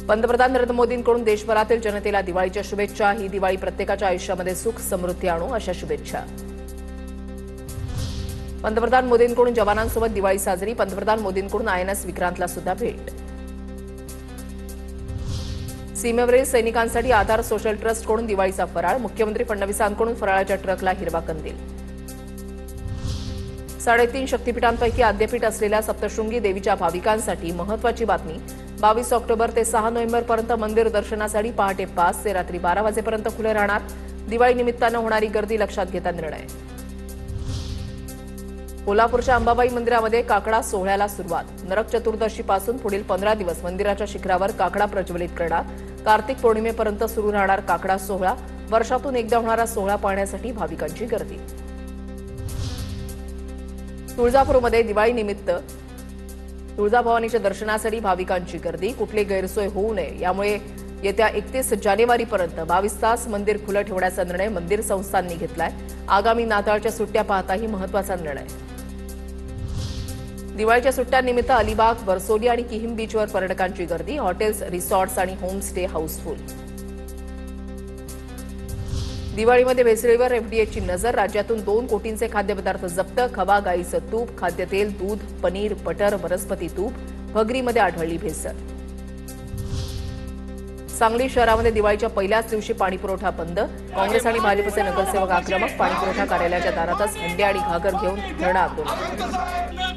पंतप्रधान नरेंद्र मोदींकडून देशभरातील जनतेला दिवाळीच्या शुभेच्छा। ही दिवाळी प्रत्येकाच्या आयुष्यामध्ये सुख समृद्धी आणो अशा शुभेच्छा। पंतप्रधान मोदींकडून जवानांसोबत दिवाळी साजरी। पंतप्रधान मोदींकडून आयएनएस विक्रांतला सुद्धा भेट। सीमेवरील सैनिकांसाठी आधार सोशल ट्रस्टकडून दिवाळीचा फराळ। मुख्यमंत्री फडणवीसांकडून फराळाच्या ट्रकला हिरवा कंदील। 3.5 शक्तिपीठांपैकी आद्यपीठ असलेल्या सप्तशृंगी देवीच्या भाविकांसाठी महत्त्वाची बातमी। 22 ऑक्टोबर ते 6 नोव्हेंबरपर्यंत मंदिर दर्शनासाठी पहाटे 5 ते रात्री 12 वाजेपर्यंत खुले राहणार। दिवाळी निमित्तानं होणारी गर्दी लक्षात घेता निर्णय। कोल्हापूरच्या अंबाबाई मंदिरामध्ये काकडा सोहळ्याला सुरुवात। नरक चतुर्दशीपासून पुढील 15 दिवस मंदिराच्या शिखरावर काकडा प्रज्वलित करणार। कार्तिक पौर्णिमेपर्यंत सुरू राहणार काकडा सोहळा। वर्षातून एकदा होणारा सोहळा पाहण्यासाठी भाविकांची गर्दी। तुळजापूरमध्ये दिवाळीनिमित्त तुळजाभवानीच्या दर्शनासाठी भाविकांची गर्दी। कुठली गैरसोय होऊ नये यामुळे येत्या 31 जानेवारीपर्यंत 22 तास मंदिर खुलं ठेवण्याचा निर्णय मंदिर संस्थांनी घेतलाय। आगामी नाताळच्या सुट्ट्या पाहताही महत्त्वाचा निर्णय। दिवाळीच्या सुट्ट्यांनिमित्त अलिबाग, वरसोली आणि किहिम बीचवर पर्यटकांची गर्दी। हॉटेल्स, रिसॉर्ट्स आणि होमस्टे हाऊसफुल। दिवाळीमध्ये भेसळीवर एफडीएची नजर। राज्यातून 2 कोटींचे खाद्यपदार्थ जप्त। खवा, गाईचं तूप, खाद्यतेल, दूध, पनीर, बटर, वनस्पती तूप, भगरीमध्ये आढळली भेसळ। सांगली शहरामध्ये दिवाळीच्या पहिल्याच दिवशी पाणीपुरवठा बंद। काँग्रेस आणि भाजपचे नगरसेवक आक्रमक। पाणीपुरवठा कार्यालयाच्या दारातच हंडे आणि घागर घेऊन धरणं आंदोलन।